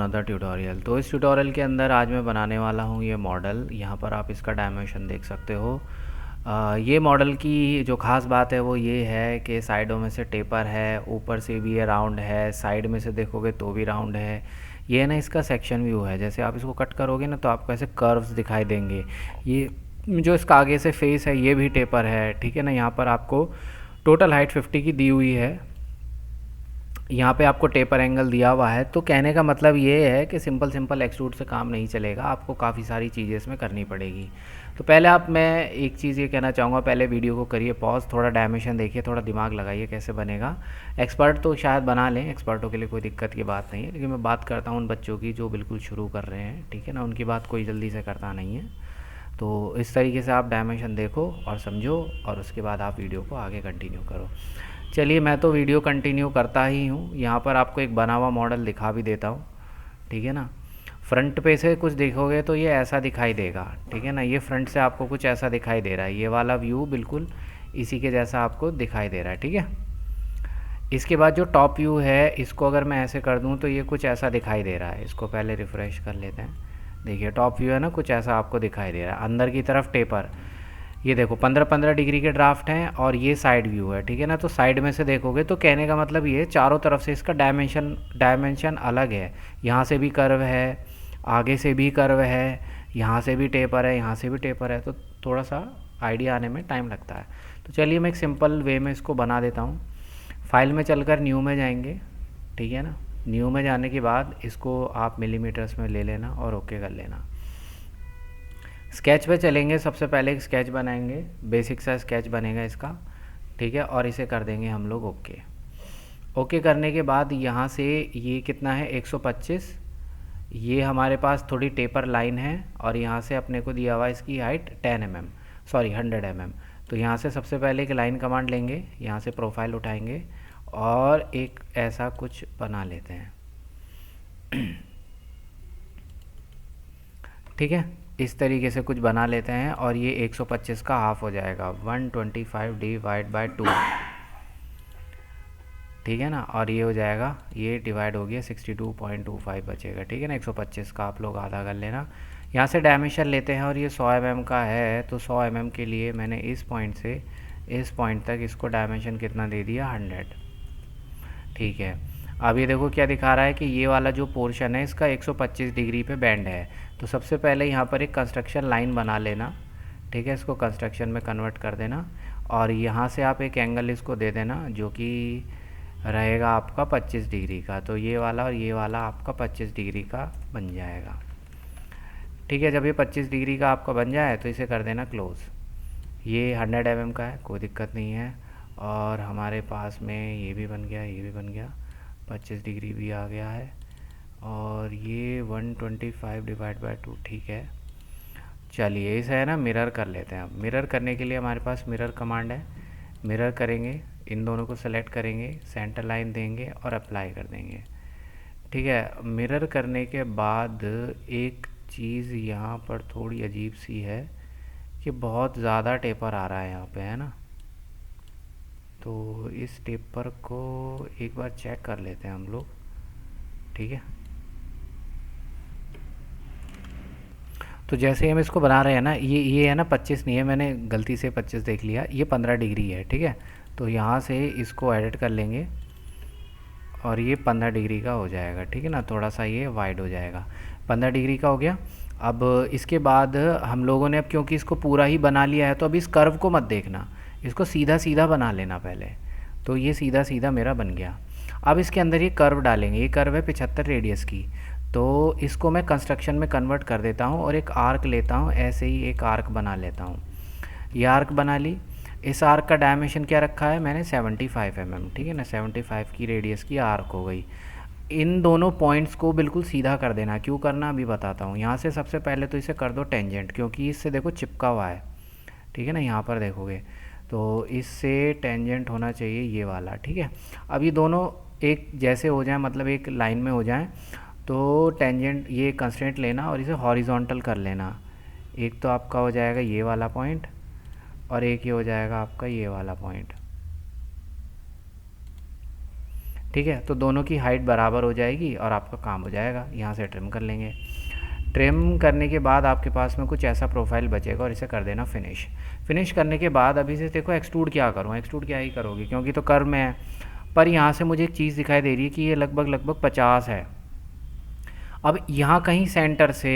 Another tutorial. तो इस tutorial के अंदर आज मैं बनाने वाला हूँ ये मॉडल। यहाँ पर आप इसका डायमेंशन देख सकते हो। ये मॉडल की जो ख़ास बात है वो ये है कि साइडों में से टेपर है, ऊपर से भी ये राउंड है, साइड में से देखोगे तो भी राउंड है। ये ना इसका सेक्शन व्यू है। जैसे आप इसको कट करोगे ना तो आपको ऐसे कर्व्स दिखाई देंगे। ये जो इसका आगे से फेस है ये भी टेपर है, ठीक है ना। यहाँ पर आपको टोटल हाइट 50 की दी हुई है। यहाँ पे आपको टेपर एंगल दिया हुआ है। तो कहने का मतलब ये है कि सिंपल एक्सट्रूड से काम नहीं चलेगा, आपको काफ़ी सारी चीज़ें इसमें करनी पड़ेगी। तो पहले मैं एक चीज़ ये कहना चाहूँगा, पहले वीडियो को करिए पॉज, थोड़ा डायमेंशन देखिए, थोड़ा दिमाग लगाइए कैसे बनेगा। एक्सपर्ट तो शायद बना लें, एक्सपर्टों के लिए कोई दिक्कत की बात नहीं है, लेकिन मैं बात करता हूँ उन बच्चों की जो बिल्कुल शुरू कर रहे हैं, ठीक है ना। उनकी बात कोई जल्दी से करता नहीं है। तो इस तरीके से आप डायमेंशन देखो और समझो, और उसके बाद आप वीडियो को आगे कंटिन्यू करो। चलिए मैं तो वीडियो कंटिन्यू करता ही हूँ। यहाँ पर आपको एक बना हुआ मॉडल दिखा भी देता हूँ, ठीक है ना। फ्रंट पे से कुछ देखोगे तो ये ऐसा दिखाई देगा, ठीक है ना। ये फ्रंट से आपको कुछ ऐसा दिखाई दे रहा है, ये वाला व्यू बिल्कुल इसी के जैसा आपको दिखाई दे रहा है, ठीक है। इसके बाद जो टॉप व्यू है इसको अगर मैं ऐसे कर दूँ तो ये कुछ ऐसा दिखाई दे रहा है। इसको पहले रिफ़्रेश कर लेते हैं। देखिए टॉप व्यू है ना, कुछ ऐसा आपको दिखाई दे रहा है। अंदर की तरफ टेपर, ये देखो 15-15 डिग्री के ड्राफ्ट हैं, और ये साइड व्यू है, ठीक है ना। तो साइड में से देखोगे तो कहने का मतलब ये चारों तरफ से इसका डायमेंशन अलग है। यहाँ से भी कर्व है, आगे से भी कर्व है, यहाँ से भी टेपर है, यहाँ से भी टेपर है। तो थोड़ा सा आइडिया आने में टाइम लगता है। तो चलिए मैं एक सिंपल वे में इसको बना देता हूँ। फाइल में चलकर न्यू में जाएंगे, ठीक है ना। न्यू में जाने के बाद इसको आप मिलीमीटर्स में ले लेना और ओके कर लेना। स्केच पे चलेंगे, सबसे पहले एक स्केच बनाएंगे, बेसिक सा स्केच बनेगा इसका, ठीक है। और इसे कर देंगे हम लोग ओके। ओके करने के बाद यहाँ से ये कितना है 125, ये हमारे पास थोड़ी टेपर लाइन है, और यहाँ से अपने को दिया हुआ इसकी हाइट 10 mm, सॉरी 100 mm। तो यहाँ से सबसे पहले एक लाइन कमांड लेंगे, यहाँ से प्रोफाइल उठाएंगे और एक ऐसा कुछ बना लेते हैं, ठीक है। इस तरीके से कुछ बना लेते हैं, और ये 125 का हाफ हो जाएगा, 125 डिवाइड बाय 2, ठीक है ना। और ये हो जाएगा, ये डिवाइड हो गया 62.25 बचेगा, ठीक है ना। 125 का आप लोग आधा कर लेना। यहाँ से डायमेंशन लेते हैं, और ये 100 mm का है, तो 100 mm के लिए मैंने इस पॉइंट से इस पॉइंट तक इसको डायमेंशन कितना दे दिया, 100, ठीक है। अब ये देखो क्या दिखा रहा है कि ये वाला जो पोर्शन है इसका 125 डिग्री पे बैंड है। तो सबसे पहले यहाँ पर एक कंस्ट्रक्शन लाइन बना लेना, ठीक है। इसको कंस्ट्रक्शन में कन्वर्ट कर देना, और यहाँ से आप एक एंगल इसको दे देना जो कि रहेगा आपका 25 डिग्री का। तो ये वाला और ये वाला आपका 25 डिग्री का बन जाएगा, ठीक है। जब ये 25 डिग्री का आपका बन जाए तो इसे कर देना क्लोज़। ये 100 mm का है, कोई दिक्कत नहीं है। और हमारे पास में ये भी बन गया, ये भी बन गया, 25 डिग्री भी आ गया है, और ये 125 डिवाइड बाय 2, ठीक है। चलिए इसे है ना मिरर कर लेते हैं। अब मिरर करने के लिए हमारे पास मिरर कमांड है। मिरर करेंगे, इन दोनों को सेलेक्ट करेंगे, सेंटर लाइन देंगे और अप्लाई कर देंगे, ठीक है। मिरर करने के बाद एक चीज़ यहाँ पर थोड़ी अजीब सी है कि बहुत ज़्यादा टेपर आ रहा है यहाँ पे, है ना। तो इस टेपर को एक बार चेक कर लेते हैं हम लोग, ठीक है। तो जैसे ही हम इसको बना रहे हैं ना, ये है ना 25 नहीं है, मैंने गलती से 25 देख लिया, ये 15 डिग्री है, ठीक है। तो यहाँ से इसको एडिट कर लेंगे, और ये 15 डिग्री का हो जाएगा, ठीक है ना। थोड़ा सा ये वाइड हो जाएगा, 15 डिग्री का हो गया। अब इसके बाद हम लोगों ने, अब क्योंकि इसको पूरा ही बना लिया है, तो अब इस कर्व को मत देखना, इसको सीधा सीधा बना लेना पहले। तो ये सीधा सीधा मेरा बन गया। अब इसके अंदर ये कर्व डालेंगे, ये कर्व है 75 रेडियस की। तो इसको मैं कंस्ट्रक्शन में कन्वर्ट कर देता हूँ, और एक आर्क लेता हूँ, ऐसे ही एक आर्क बना लेता हूँ। ये आर्क बना ली। इस आर्क का डायमेंशन क्या रखा है मैंने, 75 mm, ठीक है ना। 75 की रेडियस की आर्क हो गई। इन दोनों पॉइंट्स को बिल्कुल सीधा कर देना। क्यों करना अभी बताता हूँ। यहाँ से सबसे पहले तो इसे कर दो टेंजेंट, क्योंकि इससे देखो चिपका हुआ है, ठीक है ना। यहाँ पर देखोगे तो इससे टेंजेंट होना चाहिए ये वाला, ठीक है। अब ये दोनों एक जैसे हो जाए, मतलब एक लाइन में हो जाए, तो टेंजेंट ये कंस्ट्रेंट लेना और इसे हॉरिजॉन्टल कर लेना। एक तो आपका हो जाएगा ये वाला पॉइंट, और एक ये हो जाएगा आपका ये वाला पॉइंट, ठीक है, तो दोनों की हाइट बराबर हो जाएगी और आपका काम हो जाएगा। यहाँ से ट्रिम कर लेंगे। ट्रिम करने के बाद आपके पास में कुछ ऐसा प्रोफाइल बचेगा और इसे कर देना फिनिश। फिनिश करने के बाद अभी से देखो एक्सट्रूड क्या करूँ, एक्सट्रूड क्या ही करोगे क्योंकि तो कर्व में है। पर यहाँ से मुझे एक चीज़ दिखाई दे रही है कि ये लगभग 50 है। अब यहाँ कहीं सेंटर से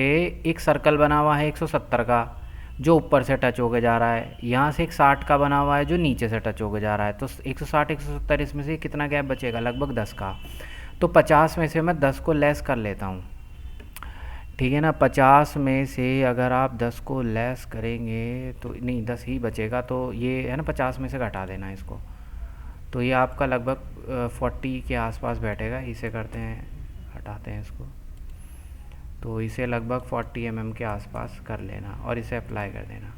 एक सर्कल बना हुआ है 170 का जो ऊपर से टच होके जा रहा है, यहाँ से एक 60 का बना हुआ है जो नीचे से टच होके जा रहा है। तो 160 170 इसमें से कितना गैप बचेगा, लगभग 10 का। तो 50 में से मैं 10 को लेस कर लेता हूँ, ठीक है ना। 50 में से अगर आप 10 को लेस करेंगे तो नहीं 10 ही बचेगा, तो ये है ना 50 में से घटा देना इसको। तो ये आपका लगभग 40 के आसपास बैठेगा। इसे करते हैं, हटाते हैं इसको। तो इसे लगभग 40 mm के आसपास कर लेना और इसे अप्लाई कर देना।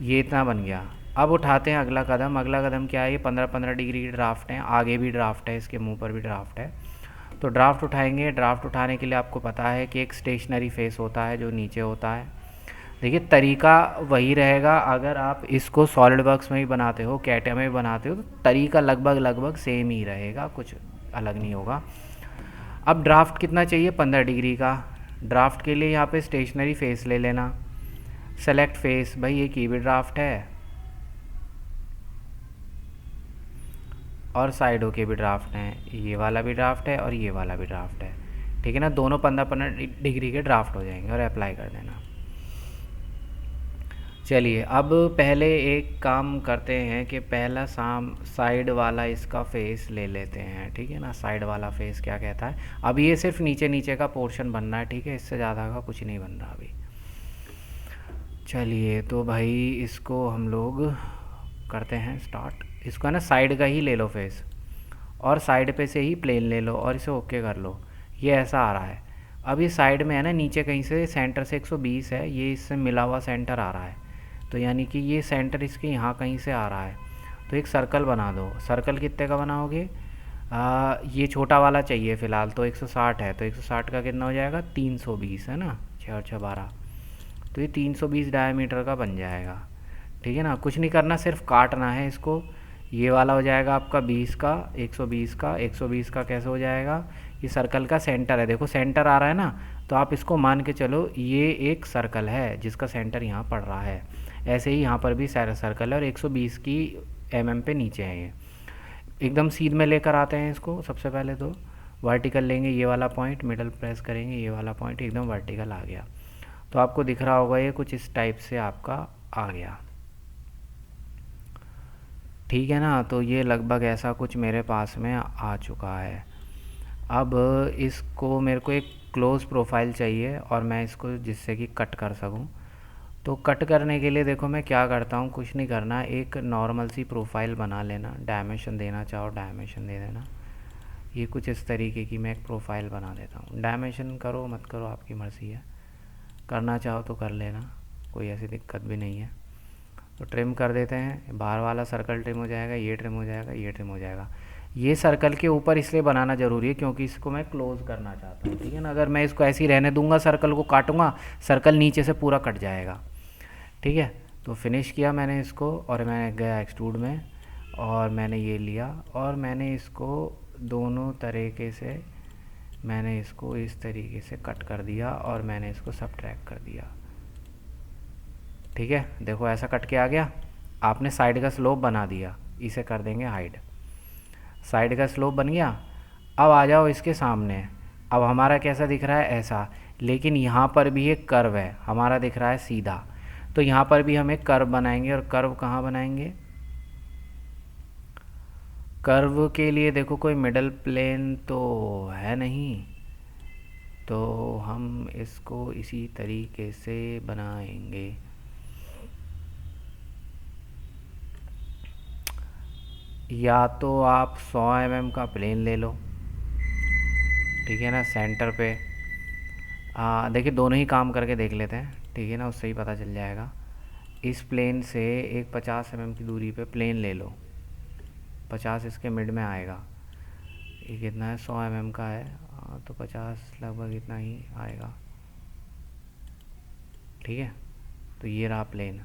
ये इतना बन गया। अब उठाते हैं अगला कदम। अगला कदम क्या है, ये 15-15 डिग्री की ड्राफ्ट है, आगे भी ड्राफ्ट है, इसके मुंह पर भी ड्राफ्ट है। तो ड्राफ्ट उठाएंगे। ड्राफ्ट उठाने के लिए आपको पता है कि एक स्टेशनरी फेस होता है जो नीचे होता है। देखिए तरीका वही रहेगा, अगर आप इसको सॉलिड वर्क्स में भी बनाते हो, कैटिया में भी बनाते हो, तो तरीका लगभग सेम ही रहेगा, कुछ अलग नहीं होगा। अब ड्राफ्ट कितना चाहिए, 15 डिग्री का। ड्राफ्ट के लिए यहाँ पे स्टेशनरी फेस ले लेना। सेलेक्ट फेस, भाई ये की भी ड्राफ्ट है और साइडों के भी ड्राफ्ट हैं, ये वाला भी ड्राफ्ट है और ये वाला भी ड्राफ्ट है, ठीक है ना। दोनों 15-15 डिग्री के ड्राफ्ट हो जाएंगे और अप्लाई कर देना। चलिए अब पहले एक काम करते हैं कि पहला साइड वाला इसका फेस ले लेते हैं, ठीक है ना। साइड वाला फेस क्या कहता है, अब ये सिर्फ नीचे नीचे का पोर्शन बनना है, ठीक है, इससे ज़्यादा का कुछ नहीं बन रहा अभी। चलिए तो भाई इसको हम लोग करते हैं स्टार्ट। इसको है ना साइड का ही ले लो फेस और साइड पे से ही प्लेन ले लो और इसे ओके कर लो। ये ऐसा आ रहा है। अब ये साइड में है ना, नीचे कहीं से सेंटर से 120 है, ये इससे मिला हुआ सेंटर आ रहा है, तो यानी कि ये सेंटर इसके यहाँ कहीं से आ रहा है। तो एक सर्कल बना दो। सर्कल कितने का बनाओगे, ये छोटा वाला चाहिए फ़िलहाल, तो 160 है, तो 160 का कितना हो जाएगा, 320 है ना, 6 और 6 12, तो ये 320 डायमीटर का बन जाएगा, ठीक है ना। कुछ नहीं करना, सिर्फ काटना है इसको। ये वाला हो जाएगा आपका 20 का, 120 का। 120 का कैसे हो जाएगा, ये सर्कल का सेंटर है, देखो सेंटर आ रहा है ना, तो आप इसको मान के चलो ये एक सर्कल है जिसका सेंटर यहाँ पड़ रहा है। ऐसे ही यहाँ पर भी सर्कल है और 120 की mm पे नीचे है ये। एकदम सीध में लेकर आते हैं इसको। सबसे पहले तो वर्टिकल लेंगे, ये वाला पॉइंट मिडल प्रेस करेंगे, ये वाला पॉइंट एकदम वर्टिकल आ गया। तो आपको दिख रहा होगा ये कुछ इस टाइप से आपका आ गया, ठीक है ना। तो ये लगभग ऐसा कुछ मेरे पास में आ चुका है। अब इसको मेरे को एक क्लोज प्रोफाइल चाहिए और मैं इसको जिससे कि कट कर सकूं। तो कट करने के लिए देखो मैं क्या करता हूँ, कुछ नहीं करना, एक नॉर्मल सी प्रोफाइल बना लेना। डायमेंशन देना चाहो डायमेंशन दे देना। ये कुछ इस तरीके की मैं एक प्रोफाइल बना देता हूँ। डायमेंशन करो मत करो आपकी मर्ज़ी है, करना चाहो तो कर लेना, कोई ऐसी दिक्कत भी नहीं है। तो ट्रिम कर देते हैं, बाहर वाला सर्कल ट्रिम हो जाएगा, ये ट्रिम हो जाएगा, ये ट्रिम हो जाएगा। ये सर्कल के ऊपर इसलिए बनाना ज़रूरी है क्योंकि इसको मैं क्लोज़ करना चाहता हूँ, ठीक है ना। अगर मैं इसको ऐसे ही रहने दूंगा, सर्कल को काटूंगा, सर्कल नीचे से पूरा कट जाएगा, ठीक है। तो फिनिश किया मैंने इसको और मैं गया एक्सट्रूड में और मैंने ये लिया और मैंने इसको दोनों तरीके से मैंने इसको इस तरीके से कट कर दिया और मैंने इसको सबट्रैक्ट कर दिया, ठीक है। देखो ऐसा कट के आ गया। आपने साइड का स्लोप बना दिया, इसे कर देंगे हाइड। साइड का स्लोप बन गया। अब आ जाओ इसके सामने। अब हमारा कैसा दिख रहा है, ऐसा, लेकिन यहाँ पर भी एक कर्व है, हमारा दिख रहा है सीधा। तो यहाँ पर भी हम एक कर्व बनाएंगे और कर्व कहाँ बनाएंगे, कर्व के लिए देखो कोई मिडल प्लेन तो है नहीं, तो हम इसको इसी तरीके से बनाएंगे। या तो आप 100 mm का प्लेन ले लो, ठीक है ना, सेंटर पे। देखिए दोनों ही काम करके देख लेते हैं, ठीक है ना, उससे ही पता चल जाएगा। इस प्लेन से एक 50 mm की दूरी पे प्लेन ले लो, 50 इसके मिड में आएगा। ये कितना है, 100 mm का है, तो 50 लगभग इतना ही आएगा, ठीक है। तो ये रहा प्लेन।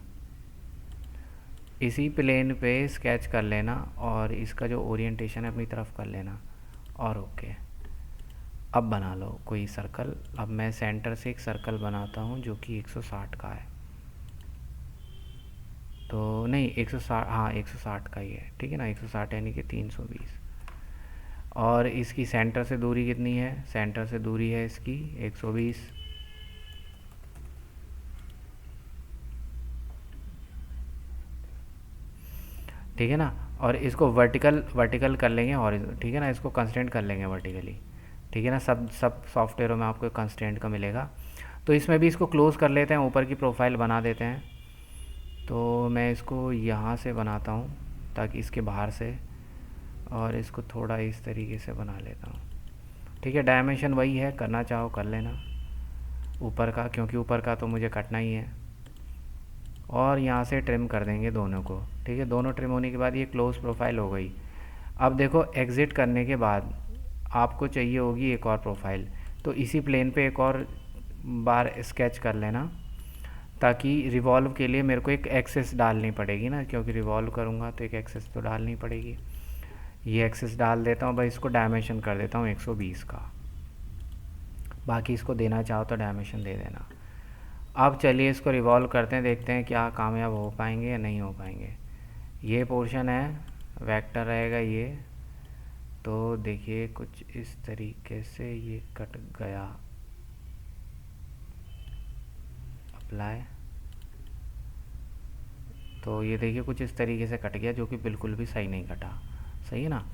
इसी प्लेन पे स्केच कर लेना और इसका जो ओरिएंटेशन है अपनी तरफ कर लेना। और ओके। अब बना लो कोई सर्कल। अब मैं सेंटर से एक सर्कल बनाता हूँ जो कि 160 का है। तो नहीं 160, हाँ 160 का ही है, ठीक है ना, 160 यानी कि 320। और इसकी सेंटर से दूरी कितनी है? सेंटर से दूरी है इसकी 120। ठीक है ना। और इसको वर्टिकल वर्टिकल कर लेंगे और ठीक है ना, इसको कंस्ट्रेंट कर लेंगे वर्टिकली। ठीक है ना, सब सब सॉफ्टवेयरों में आपको कंस्ट्रेंट का मिलेगा। तो इसमें भी इसको क्लोज़ कर लेते हैं, ऊपर की प्रोफाइल बना देते हैं। तो मैं इसको यहाँ से बनाता हूँ ताकि इसके बाहर से, और इसको थोड़ा इस तरीके से बना लेता हूँ। ठीक है, डायमेंशन वही है, करना चाहो कर लेना ऊपर का, क्योंकि ऊपर का तो मुझे कटना ही है। और यहाँ से ट्रिम कर देंगे दोनों को। ठीक है, दोनों ट्रिम होने के बाद ये क्लोज प्रोफाइल हो गई। अब देखो एग्ज़िट करने के बाद आपको चाहिए होगी एक और प्रोफाइल, तो इसी प्लेन पे एक और बार स्केच कर लेना, ताकि रिवॉल्व के लिए मेरे को एक एक्सेस डालनी पड़ेगी ना, क्योंकि रिवॉल्व करूँगा तो एक एक्सेस तो डालनी पड़ेगी। ये एक्सेस डाल देता हूँ भाई, इसको डायमेंशन कर देता हूँ 120 का। बाकी इसको देना चाहो तो डायमेंशन दे देना। अब चलिए इसको रिवॉल्व करते हैं, देखते हैं क्या कामयाब हो पाएंगे या नहीं हो पाएंगे। ये पोर्शन है, वेक्टर रहेगा ये। तो देखिए कुछ इस तरीके से ये कट गया। अप्लाई। तो ये देखिए कुछ इस तरीके से कट गया, जो कि बिल्कुल भी सही नहीं कटा। सही है ना,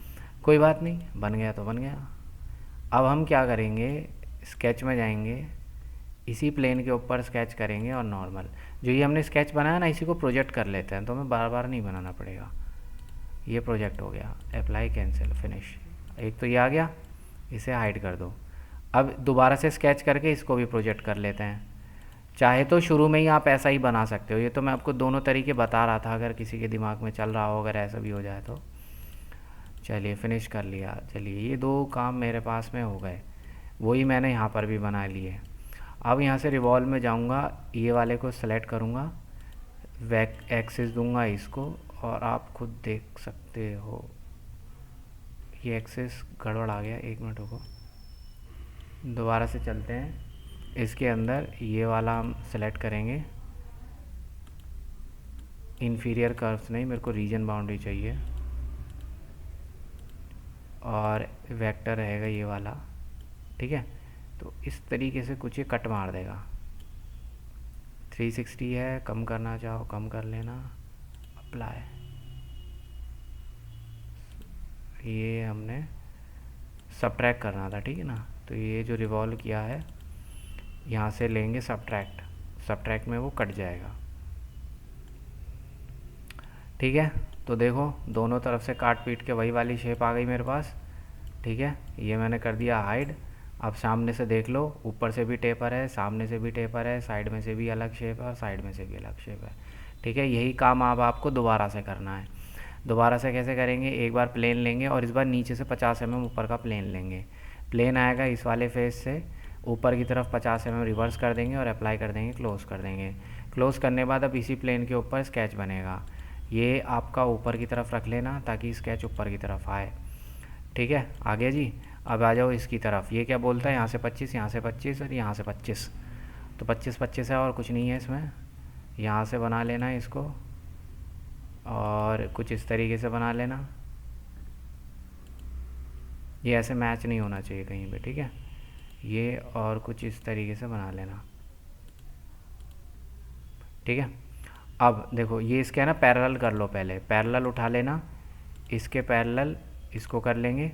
कोई बात नहीं, बन गया तो बन गया। अब हम क्या करेंगे, स्केच में जाएंगे, इसी प्लेन के ऊपर स्केच करेंगे और नॉर्मल जो ये हमने स्केच बनाया ना, इसी को प्रोजेक्ट कर लेते हैं, तो हमें बार बार नहीं बनाना पड़ेगा। ये प्रोजेक्ट हो गया, अप्लाई, कैंसिल, फिनिश। एक तो ये आ गया, इसे हाइड कर दो। अब दोबारा से स्केच करके इसको भी प्रोजेक्ट कर लेते हैं। चाहे तो शुरू में ही आप ऐसा ही बना सकते हो, ये तो मैं आपको दोनों तरीके बता रहा था, अगर किसी के दिमाग में चल रहा हो, अगर ऐसा भी हो जाए तो। चलिए फिनिश कर लिया। चलिए ये दो काम मेरे पास में हो गए, वही मैंने यहाँ पर भी बना लिए। अब यहाँ से रिवॉल्व में जाऊँगा, ये वाले को सेलेक्ट करूँगा, वैक एक्सिस दूंगा इसको, और आप खुद देख सकते हो ये एक्सिस गड़बड़ आ गया। एक मिनट रुको, दोबारा से चलते हैं। इसके अंदर ये वाला हम सेलेक्ट करेंगे, इन्फीरियर कर्व्स नहीं, मेरे को रीजन बाउंड्री चाहिए, और वेक्टर रहेगा ये वाला। ठीक है, तो इस तरीके से कुछ ये कट मार देगा। 360 है, कम करना चाहो कम कर लेना, अप्लाई। ये हमने सब्ट्रैक्ट करना था, ठीक है ना, तो ये जो रिवॉल्व किया है यहाँ से लेंगे सब्ट्रैक्ट, सब्ट्रैक्ट में वो कट जाएगा। ठीक है, तो देखो दोनों तरफ से काट पीट के वही वाली शेप आ गई मेरे पास। ठीक है, ये मैंने कर दिया हाइड। अब सामने से देख लो, ऊपर से भी टेपर है, सामने से भी टेपर है, साइड में से भी अलग शेप है, और साइड में से भी अलग शेप है। ठीक है, यही काम अब आपको दोबारा से करना है। दोबारा से कैसे करेंगे, एक बार प्लेन लेंगे और इस बार नीचे से 50 mm ऊपर का प्लेन लेंगे। प्लेन आएगा इस वाले फेस से, ऊपर की तरफ 50 mm रिवर्स कर देंगे और अप्लाई कर देंगे, क्लोज़ कर देंगे। क्लोज़ करने के बाद अब इसी प्लेन के ऊपर स्केच बनेगा। ये आपका ऊपर की तरफ रख लेना ताकि स्केच ऊपर की तरफ आए। ठीक है, आ गया जी। अब आ जाओ इसकी तरफ, ये क्या बोलता है, यहाँ से 25, यहाँ से 25 और यहाँ से 25, तो 25 25 है और कुछ नहीं है इसमें। यहाँ से बना लेना है इसको, और कुछ इस तरीके से बना लेना। ये ऐसे मैच नहीं होना चाहिए कहीं पे, ठीक है। ये और कुछ इस तरीके से बना लेना, ठीक है। अब देखो ये इसके ना पैरेलल कर लो, पहले पैरेलल उठा लेना, इसके पैरेलल इसको कर लेंगे।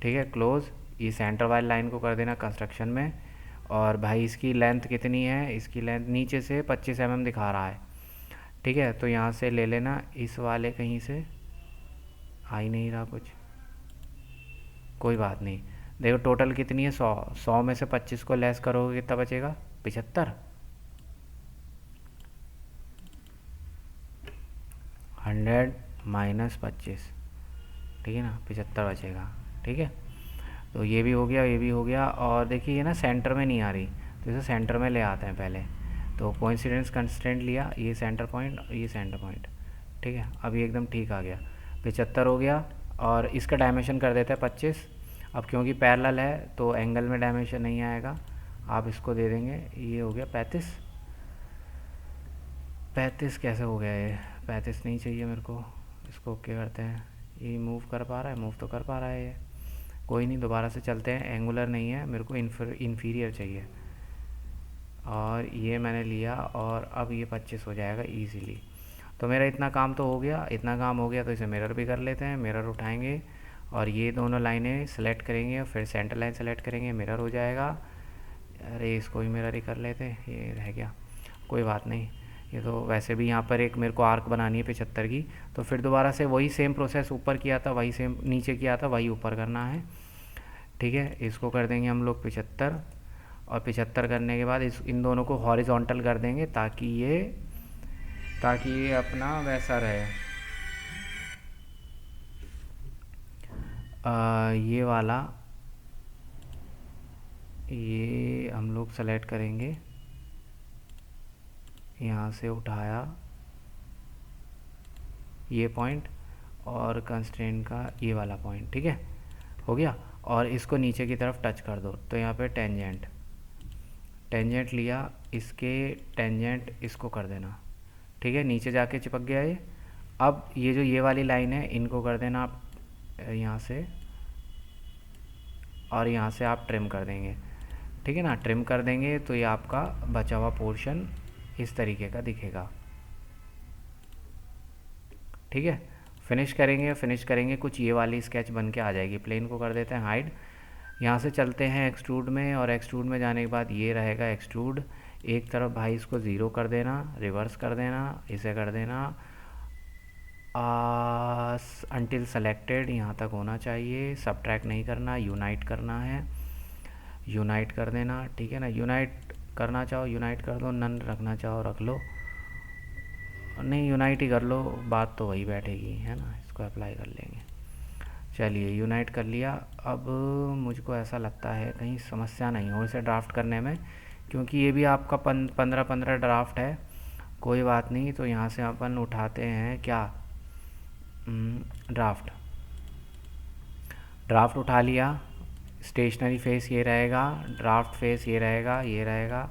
ठीक है, क्लोज। ये सेंटर वाली लाइन को कर देना कंस्ट्रक्शन में, और भाई इसकी लेंथ कितनी है, इसकी लेंथ नीचे से 25 mm दिखा रहा है। ठीक है, तो यहाँ से ले लेना इस वाले, कहीं से आ ही नहीं रहा कुछ, कोई बात नहीं। देखो टोटल कितनी है, 100 में से 25 को लेस करोगे कितना बचेगा, 75। 100 माइनस 25, ठीक है ना, 75 बचेगा। ठीक है, तो ये भी हो गया, ये भी हो गया। और देखिए ये ना सेंटर में नहीं आ रही, तो इसे सेंटर में ले आते हैं पहले। तो कोइंसिडेंस कंस्ट्रेंट लिया, ये सेंटर पॉइंट, ये सेंटर पॉइंट। ठीक है, अब ये एकदम ठीक आ गया, 75 हो गया। और इसका डायमेंशन कर देते हैं 25। अब क्योंकि पैरेलल है तो एंगल में डायमेंशन नहीं आएगा, आप इसको दे देंगे, ये हो गया 35। 35 कैसे हो गया ये? 35 नहीं चाहिए मेरे को, इसको ओके करते हैं। ये मूव कर पा रहा है? मूव तो कर पा रहा है ये, कोई नहीं, दोबारा से चलते हैं। एंगुलर नहीं है, मेरे को इन्फीरियर चाहिए, और ये मैंने लिया, और अब ये 25 हो जाएगा इजीली। तो मेरा इतना काम तो हो गया, इतना काम हो गया, तो इसे मिरर भी कर लेते हैं। मिरर उठाएंगे और ये दोनों लाइनें सेलेक्ट करेंगे, फिर सेंटर लाइन सेलेक्ट करेंगे, मिरर हो जाएगा। अरे इसको भी मिरर ही कर लेते हैं, ये रह गया, कोई बात नहीं। ये तो वैसे भी यहाँ पर एक मेरे को आर्क बनानी है 75 की, तो फिर दोबारा से वही सेम प्रोसेस ऊपर किया था, वही सेम नीचे किया था, वही ऊपर करना है। ठीक है, इसको कर देंगे हम लोग 75, और 75 करने के बाद इन दोनों को हॉरिजॉन्टल कर देंगे ताकि ये अपना वैसा रहे। ये वाला, ये हम लोग सेलेक्ट करेंगे, यहाँ से उठाया ये पॉइंट, और कंस्ट्रेंट का ये वाला पॉइंट, ठीक है, हो गया। और इसको नीचे की तरफ टच कर दो, तो यहाँ पे टेंजेंट लिया, इसके टेंजेंट इसको कर देना, ठीक है, नीचे जाके चिपक गया ये। अब ये जो ये वाली लाइन है, इनको कर देना आप यहाँ से, और यहाँ से आप ट्रिम कर देंगे, ठीक है ना। ट्रिम कर देंगे तो ये आपका बचा हुआ पोर्शन इस तरीके का दिखेगा, ठीक है। फिनिश करेंगे कुछ ये वाली स्केच बन के आ जाएगी। प्लेन को कर देते हैं हाइड, यहाँ से चलते हैं एक्सट्रूड में, और एक्सट्रूड में जाने के बाद ये रहेगा एक्सट्रूड। एक तरफ भाई इसको ज़ीरो कर देना, रिवर्स कर देना, इसे कर देना अनटिल सेलेक्टेड, यहाँ तक होना चाहिए, सबट्रैक्ट नहीं करना, यूनाइट करना है, यूनाइट कर देना, ठीक है ना। यूनाइट करना चाहो यूनाइट कर दो, नन रखना चाहो रख लो, नहीं यूनाइट ही कर लो, बात तो वही बैठेगी, है ना। इसको अप्लाई कर लेंगे, चलिए यूनाइट कर लिया। अब मुझको ऐसा लगता है कहीं समस्या नहीं हो इसे ड्राफ्ट करने में, क्योंकि ये भी आपका 15 ड्राफ्ट है, कोई बात नहीं। तो यहाँ से अपन उठाते हैं क्या, ड्राफ्ट उठा लिया। स्टेशनरी फेस ये रहेगा, ड्राफ्ट फेस ये रहेगा,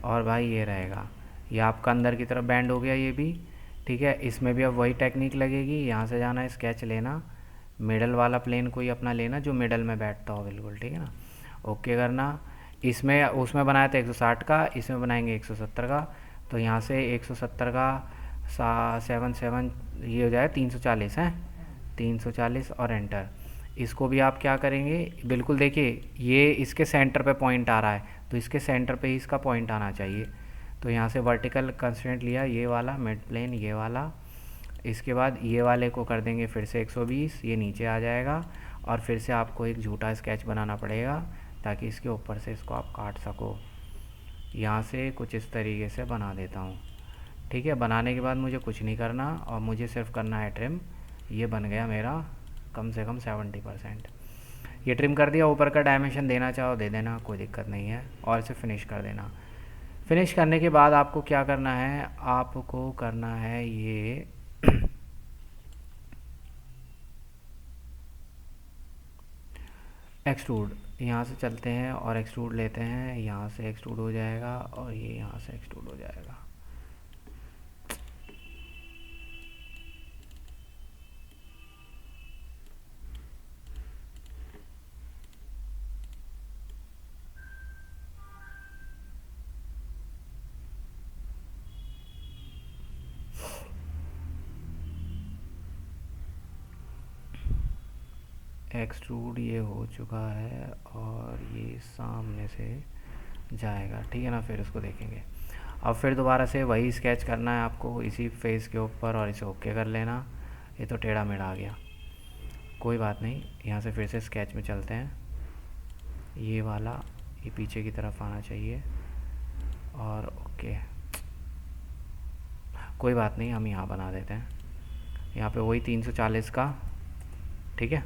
और भाई ये रहेगा, ये आपका अंदर की तरफ बैंड हो गया ये भी, ठीक है। इसमें भी अब वही टेक्निक लगेगी, यहाँ से जाना, स्केच लेना, मिडल वाला प्लेन कोई अपना लेना जो मिडल में बैठता हो बिल्कुल, ठीक है ना। ओके करना, इसमें उसमें बनाया था 160 का, इसमें बनाएंगे 170 का, तो यहाँ से 170 का 7 ये हो जाए 340 है, 340 और एंटर। इसको भी आप क्या करेंगे, बिल्कुल देखिए ये इसके सेंटर पे पॉइंट आ रहा है, तो इसके सेंटर पे ही इसका पॉइंट आना चाहिए। तो यहाँ से वर्टिकल कंस्ट्रेंट लिया, ये वाला मिड प्लेन, ये वाला, इसके बाद ये वाले को कर देंगे फिर से 120, ये नीचे आ जाएगा, और फिर से आपको एक झूठा स्केच बनाना पड़ेगा ताकि इसके ऊपर से इसको आप काट सको। यहाँ से कुछ इस तरीके से बना देता हूँ, ठीक है। बनाने के बाद मुझे कुछ नहीं करना, और मुझे सिर्फ करना है ट्रिम। ये बन गया मेरा कम से कम 70%। ये ट्रिम कर दिया, ऊपर का डायमेंशन देना चाहो दे देना, कोई दिक्कत नहीं है, और इसे फिनिश कर देना। फिनिश करने के बाद आपको क्या करना है, आपको करना है ये एक्सट्रूड। यहाँ से चलते हैं और एक्सट्रूड लेते हैं, यहाँ से एक्सट्रूड हो जाएगा, और ये यहाँ से एक्सट्रूड हो जाएगा। एक्सट्रूड ये हो चुका है, और ये सामने से जाएगा, ठीक है ना। फिर उसको देखेंगे। अब फिर दोबारा से वही स्केच करना है आपको इसी फेस के ऊपर, और इसे ओके कर लेना। ये तो टेढ़ा मेढ़ा आ गया, कोई बात नहीं। यहाँ से फिर से स्केच में चलते हैं, ये वाला ये पीछे की तरफ आना चाहिए, और ओके, कोई बात नहीं, हम यहाँ बना देते हैं। यहाँ पे वही 340 का, ठीक है।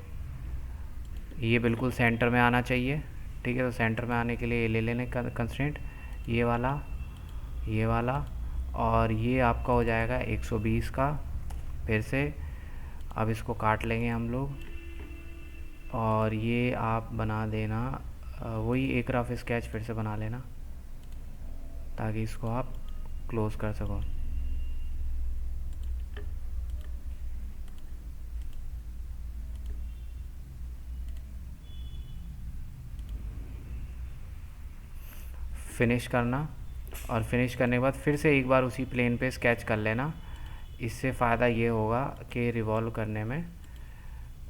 ये बिल्कुल सेंटर में आना चाहिए, ठीक है। तो सेंटर में आने के लिए ये ले लेने का कंस्ट्रेंट, ये वाला, और ये आपका हो जाएगा 120 का। फिर से अब इसको काट लेंगे हम लोग, और ये आप बना देना, वही एक रफ स्केच फिर से बना लेना ताकि इसको आप क्लोज़ कर सको। फिनिश करना, और फिनिश करने के बाद फिर से एक बार उसी प्लेन पे स्केच कर लेना। इससे फ़ायदा ये होगा कि रिवॉल्व करने में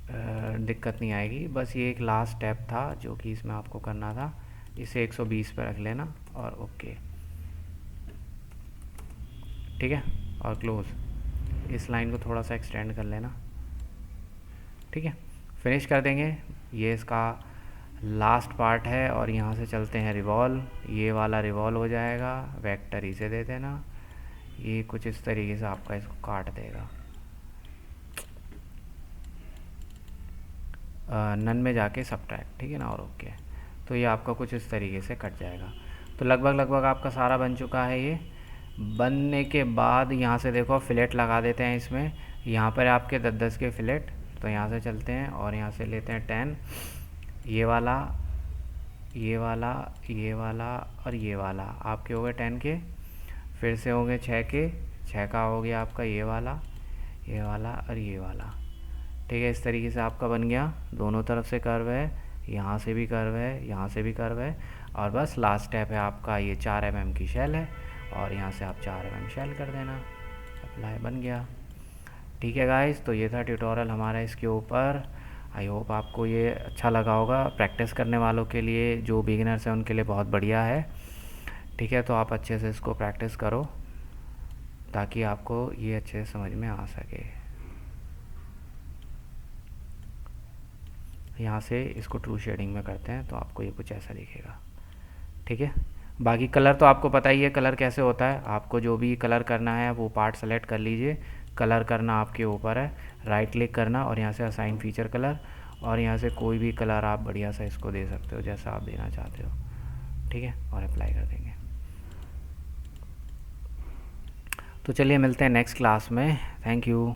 दिक्कत नहीं आएगी। बस ये एक लास्ट स्टेप था जो कि इसमें आपको करना था। इसे 120 पे रख लेना और ओके, ठीक है। और क्लोज़, इस लाइन को थोड़ा सा एक्सटेंड कर लेना, ठीक है। फिनिश कर देंगे। ये इसका लास्ट पार्ट है और यहाँ से चलते हैं रिवॉल्व। ये वाला रिवॉल्व हो जाएगा, वेक्टर इसे दे देना। ये कुछ इस तरीके से आपका इसको काट देगा। नन में जाके सब्ट्रैक्ट, ठीक है ना, और ओके। तो ये आपका कुछ इस तरीके से कट जाएगा। तो लगभग आपका सारा बन चुका है। ये बनने के बाद यहाँ से देखो फिलेट लगा देते हैं इसमें। यहाँ पर आपके 10-10 के फिलेट। तो यहाँ से चलते हैं और यहाँ से लेते हैं 10, ये वाला, ये वाला, ये वाला और ये वाला आपके हो गए 10 के। फिर से होंगे 6 के, 6 का हो गया आपका ये वाला, ये वाला और ये वाला, ठीक है। इस तरीके से आपका बन गया। दोनों तरफ से कर्व है, यहाँ से भी कर्व है, यहाँ से भी कर्व है। और बस लास्ट स्टेप है आपका, ये 4 mm की शेल है और यहाँ से आप 4 mm शेल कर देना। अप्लाई, बन गया। ठीक है गाइस, तो ये था ट्यूटोरियल हमारा इसके ऊपर। आई होप आपको ये अच्छा लगा होगा। प्रैक्टिस करने वालों के लिए, जो बिगिनर्स हैं उनके लिए बहुत बढ़िया है, ठीक है। तो आप अच्छे से इसको प्रैक्टिस करो ताकि आपको ये अच्छे से समझ में आ सके। यहाँ से इसको ट्रू शेडिंग में करते हैं तो आपको ये कुछ ऐसा दिखेगा, ठीक है। बाकी कलर तो आपको पता ही है कलर कैसे होता है। आपको जो भी कलर करना है वो पार्ट सेलेक्ट कर लीजिए। कलर करना आपके ऊपर है, राइट क्लिक करना और यहाँ से असाइन फीचर कलर, और यहाँ से कोई भी कलर आप बढ़िया सा इसको दे सकते हो जैसा आप देना चाहते हो, ठीक है। और अप्लाई कर देंगे। तो चलिए मिलते हैं नेक्स्ट क्लास में। Thank you.